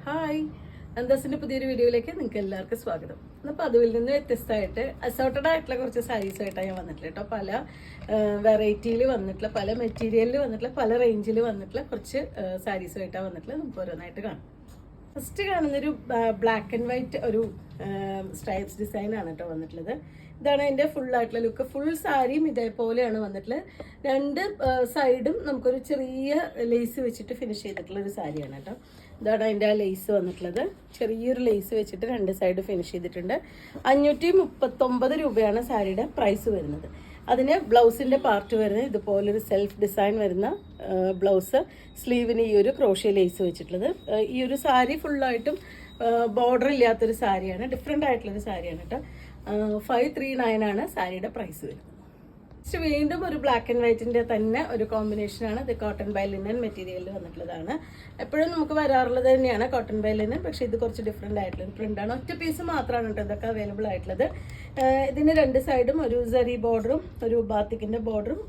Hi, അന്തസിന്റെ പുതിയൊരു വീഡിയോയിലേക്ക് നിങ്ങൾക്ക് എല്ലാവർക്കും സ്വാഗതം. അപ്പോൾ അതിൽ നിന്ന് വ്യത്യസ്തമായിട്ട് അസോർട്ടഡ് ആയിട്ടുള്ള കുറച്ച് സാരീസുമായിട്ടാണ് ഞാൻ വന്നിട്ടുള്ളത് കേട്ടോ. പല വെറൈറ്റിയിൽ വന്നിട്ടുള്ള, പല മെറ്റീരിയലിൽ വന്നിട്ടുള്ള, പല റേഞ്ചിൽ വന്നിട്ടുള്ള കുറച്ച് സാരീസുമായിട്ടാണ് വന്നിട്ടുള്ളത്. നമുക്ക് ഓരോന്നായിട്ട് കാണാം. ഫസ്റ്റ് കാണുന്നൊരു ബ്ലാക്ക് ആൻഡ് വൈറ്റ് ഒരു സ്ട്രൈപ്സ് ഡിസൈൻ ആണ് കേട്ടോ വന്നിട്ടുള്ളത്. ഇതാണ് അതിൻ്റെ ഫുള്ളായിട്ടുള്ള ലുക്ക്. ഫുൾ സാരിയും ഇതേപോലെയാണ് വന്നിട്ടുള്ളത്. രണ്ട് സൈഡും നമുക്കൊരു ചെറിയ ലേസ് വെച്ചിട്ട് ഫിനിഷ് ചെയ്തിട്ടുള്ള ഒരു സാരിയാണ് കേട്ടോ. ഇതാണ് അതിൻ്റെ ആ ലേസ് വന്നിട്ടുള്ളത്. ചെറിയൊരു ലേസ് വെച്ചിട്ട് രണ്ട് സൈഡ് ഫിനിഷ് ചെയ്തിട്ടുണ്ട്. 539 രൂപയാണ് സാരിയുടെ പ്രൈസ് വരുന്നത്. അതിന് ബ്ലൗസിൻ്റെ പാർട്ട് വരുന്നത് ഇതുപോലൊരു സെൽഫ് ഡിസൈൻ വരുന്ന ബ്ലൗസ്, സ്ലീവിന് ഈ ഒരു ക്രോഷ്യ ലേസ് വെച്ചിട്ടുള്ളത്. ഈ ഒരു സാരി ഫുള്ളായിട്ടും ബോർഡർ ഇല്ലാത്തൊരു സാരിയാണ്, ഡിഫറെൻ്റ് ആയിട്ടുള്ളൊരു സാരിയാണ് കേട്ടോ. 539 ആണ് സാരിയുടെ പ്രൈസ് വരുന്നത്. പക്ഷെ വീണ്ടും ഒരു ബ്ലാക്ക് ആൻഡ് വൈറ്റിൻ്റെ തന്നെ ഒരു കോമ്പിനേഷനാണ്. ഇത് കോട്ടൺ ബൈ ലിനൻ മെറ്റീരിയലിൽ വന്നിട്ടുള്ളതാണ്. എപ്പോഴും നമുക്ക് വരാറുള്ളത് തന്നെയാണ് കോട്ടൺ ബൈ ലിനൻ, പക്ഷെ ഇത് കുറച്ച് ഡിഫറെൻ്റ് ആയിട്ടുള്ള പ്രിൻ്റാണ്. ഒറ്റ പീസ് മാത്രമാണ് കേട്ടോ ഇതൊക്കെ അവൈലബിൾ ആയിട്ടുള്ളത്. ഇതിന് രണ്ട് സൈഡും ഒരു സരി ബോർഡറും ഒരു ബാത്തിക്കിൻ്റെ ബോർഡറും,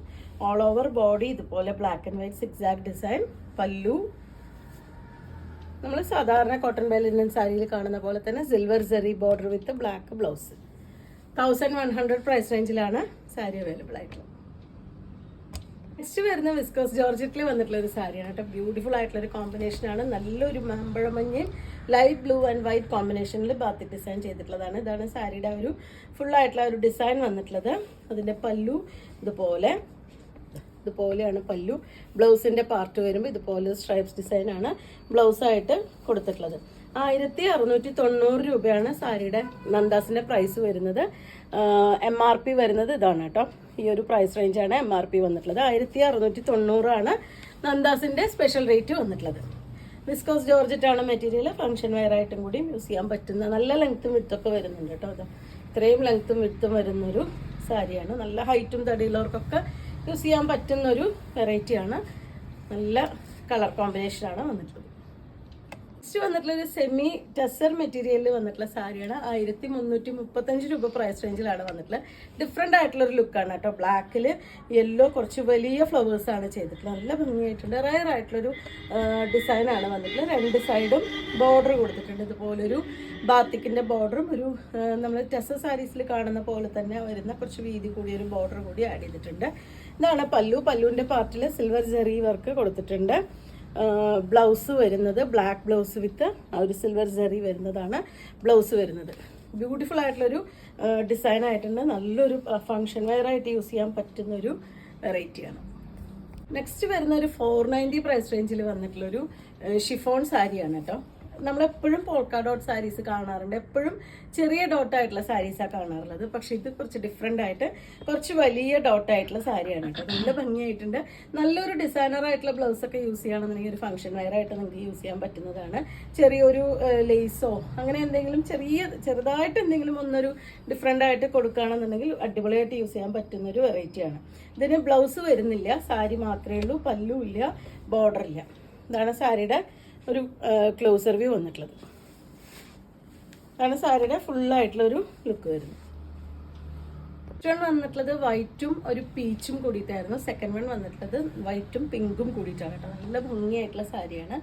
ഓൾ ഓവർ ബോഡി ഇതുപോലെ black and white zigzag design. പല്ലു നമ്മൾ സാധാരണ കോട്ടൺ ബൈ ലിനൻ സാരിയിൽ കാണുന്ന പോലെ തന്നെ silver zari border with black blouse. 1100 price റേഞ്ചിലാണ് സാരി അവൈലബിൾ ആയിട്ടുള്ളത്. നെക്സ്റ്റ് വരുന്ന വിസ്കോസ് ജോർജറ്റിൽ വന്നിട്ടുള്ള ഒരു സാരിയാണ് കേട്ടോ. ബ്യൂട്ടിഫുൾ ആയിട്ടുള്ള ഒരു കോമ്പിനേഷനാണ്. നല്ലൊരു മാമ്പഴമഞ്ഞയും ലൈറ്റ് ബ്ലൂ ആൻഡ് വൈറ്റ് കോമ്പിനേഷനിൽ ബാത്തിക് ഡിസൈൻ ചെയ്തിട്ടുള്ളതാണ്. ഇതാണ് സാരിയുടെ ഒരു ഫുള്ളായിട്ടുള്ള ഒരു ഡിസൈൻ വന്നിട്ടുള്ളത്. അതിൻ്റെ പല്ലു ഇതുപോലെയാണ് പല്ലു. ബ്ലൗസിൻ്റെ പാർട്ട് വരുമ്പോൾ ഇതുപോലെ സ്ട്രൈപ്സ് ഡിസൈനാണ് ബ്ലൗസായിട്ട് കൊടുത്തിട്ടുള്ളത്. 1690 രൂപയാണ് സാരിയുടെ നന്ദാസിൻ്റെ പ്രൈസ് വരുന്നത്. MRP വരുന്നത് ഇതാണ് കേട്ടോ. ഈ ഒരു പ്രൈസ് റേഞ്ചാണ് MRP വന്നിട്ടുള്ളത്. 1690 ആണ് നന്ദാസിൻ്റെ സ്പെഷ്യൽ റേറ്റ് വന്നിട്ടുള്ളത്. വിസ്കോസ് ജോർജറ്റാണ് മെറ്റീരിയൽ. ഫംഗ്ഷൻ വെയർ ആയിട്ടും കൂടി യൂസ് ചെയ്യാൻ പറ്റുന്ന നല്ല ലെങ്ത്തും വിടുത്തൊക്കെ വരുന്നുണ്ട് കേട്ടോ. അത് ഇത്രയും ലെങ്ത്തും വിടുത്തും വരുന്നൊരു സാരിയാണ്. നല്ല ഹൈറ്റും തടിയുള്ളവർക്കൊക്കെ യൂസ് ചെയ്യാൻ പറ്റുന്നൊരു വെറൈറ്റിയാണ്. നല്ല കളർ കോമ്പിനേഷനാണ് വന്നിട്ടുള്ളത്. നെക്സ്റ്റ് വന്നിട്ടുള്ള ഒരു സെമി ടെസർ മെറ്റീരിയലിൽ വന്നിട്ടുള്ള സാരിയാണ്. 1335 രൂപ പ്രൈസ് റേഞ്ചിലാണ് വന്നിട്ടുള്ളത്. ഡിഫറെൻ്റ് ആയിട്ടുള്ളൊരു ലുക്കാണ് കേട്ടോ. ബ്ലാക്കിൽ യെല്ലോ കുറച്ച് വലിയ ഫ്ലവേഴ്സാണ് ചെയ്തിട്ടുള്ളത്. നല്ല ഭംഗിയായിട്ടുണ്ട്. റയർ ആയിട്ടുള്ളൊരു ഡിസൈനാണ് വന്നിട്ടുള്ളത്. രണ്ട് സൈഡും ബോർഡർ കൊടുത്തിട്ടുണ്ട്. ഇതുപോലൊരു ബാത്തിക്കിൻ്റെ ബോർഡറും ഒരു നമ്മൾ ടെസർ സാരീസിൽ കാണുന്ന പോലെ തന്നെ വരുന്ന കുറച്ച് വീതി കൂടിയൊരു ബോർഡർ കൂടി ആഡ് ചെയ്തിട്ടുണ്ട്. ഇതാണ് പല്ലു. പല്ലുവിൻ്റെ പാർട്ടിൽ സിൽവർ ജെറി വർക്ക് കൊടുത്തിട്ടുണ്ട്. ബ്ലൗസ് വരുന്നത് ബ്ലാക്ക് ബ്ലൗസ് വിത്ത് ഒരു സിൽവർ ജെറി വരുന്നതാണ് ബ്ലൗസ് വരുന്നത്. ബ്യൂട്ടിഫുൾ ആയിട്ടുള്ളൊരു ഡിസൈൻ ആയിട്ടുണ്ട്. നല്ലൊരു ഫങ്ഷൻ വെയർ ആയിട്ട് യൂസ് ചെയ്യാൻ പറ്റുന്നൊരു വെറൈറ്റിയാണ്. നെക്സ്റ്റ് വരുന്ന ഒരു 490 പ്രൈസ് റേഞ്ചിൽ വന്നിട്ടുള്ളൊരു ഷിഫോൺ സാരിയാണ് കേട്ടോ. നമ്മളെപ്പോഴും പോൾക്ക ഡോട്ട് സാരീസ് കാണാറുണ്ട്. എപ്പോഴും ചെറിയ ഡോട്ടായിട്ടുള്ള സാരീസാണ് കാണാറുള്ളത്. പക്ഷെ ഇത് കുറച്ച് ഡിഫറെൻ്റ് ആയിട്ട് കുറച്ച് വലിയ ഡോട്ടായിട്ടുള്ള സാരിയാണ് കേട്ടോ. നല്ല ഭംഗിയായിട്ടുണ്ട്. നല്ലൊരു ഡിസൈനർ ആയിട്ടുള്ള ബ്ലൗസൊക്കെ യൂസ് ചെയ്യുകയാണെന്നുണ്ടെങ്കിൽ ഒരു ഫംഗ്ഷൻ വെയർ ആയിട്ട് നിങ്ങൾക്ക് യൂസ് ചെയ്യാൻ പറ്റുന്നതാണ്. ചെറിയൊരു ലേസോ അങ്ങനെ എന്തെങ്കിലും ചെറുതായിട്ട് എന്തെങ്കിലും ഒന്നൊരു ഡിഫറെൻ്റ് ആയിട്ട് കൊടുക്കുകയാണെന്നുണ്ടെങ്കിൽ അടിപൊളിയായിട്ട് യൂസ് ചെയ്യാൻ പറ്റുന്നൊരു വെറൈറ്റിയാണ്. ഇതിന് ബ്ലൗസ് വരുന്നില്ല, സാരി മാത്രമേ ഉള്ളൂ. പല്ലു ഇല്ല, ബോർഡർ ഇല്ല. ഇതാണ് സാരിയുടെ ഒരു ക്ലോസർ വ്യൂ വന്നിട്ടുള്ളത്. അതാണ് സാരിയുടെ ഫുള്ളായിട്ടുള്ളൊരു ലുക്ക് വരുന്നത്. ഫസ്റ്റ് വൺ വന്നിട്ടുള്ളത് വൈറ്റും ഒരു പീച്ചും കൂടിയിട്ടായിരുന്നു. സെക്കൻഡ് വൺ വന്നിട്ടുള്ളത് വൈറ്റും പിങ്കും കൂടിയിട്ടാണ് കേട്ടോ. നല്ല ഭംഗിയായിട്ടുള്ള സാരിയാണ്.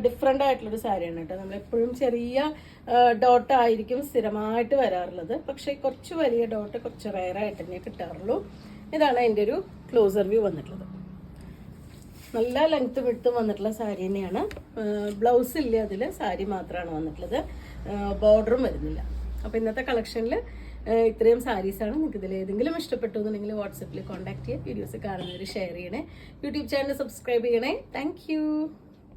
ഡിഫറെൻ്റ് ആയിട്ടുള്ളൊരു സാരിയാണ് കേട്ടോ. നമ്മളെപ്പോഴും ചെറിയ ഡോട്ട് ആയിരിക്കും സ്ഥിരമായിട്ട് വരാറുള്ളത്. പക്ഷേ കുറച്ച് വലിയ ഡോട്ട് കുറച്ച് റയറായിട്ട് തന്നെ കിട്ടാറുള്ളൂ. ഇതാണ് അതിൻ്റെ ഒരു ക്ലോസർ വ്യൂ വന്നിട്ടുള്ളത്. നല്ല ലെങ്ത്ത് വിടുത്തും വന്നിട്ടുള്ള സാരി തന്നെയാണ്. ബ്ലൗസ് ഇല്ല അതിൽ, സാരി മാത്രമാണ് വന്നിട്ടുള്ളത്. ബോർഡറും വരുന്നില്ല. അപ്പോൾ ഇന്നത്തെ കളക്ഷനിൽ ഇത്രയും സാരീസാണ്. നിങ്ങൾക്ക് ഇതിൽ ഏതെങ്കിലും ഇഷ്ടപ്പെട്ടു എന്നുണ്ടെങ്കിൽ വാട്സപ്പിൽ കോൺടാക്ട് ചെയ്യുക. വീഡിയോസ് കാണുന്നവർ ഷെയർ ചെയ്യണേ. യൂട്യൂബ് ചാനൽ സബ്സ്ക്രൈബ് ചെയ്യണേ. താങ്ക്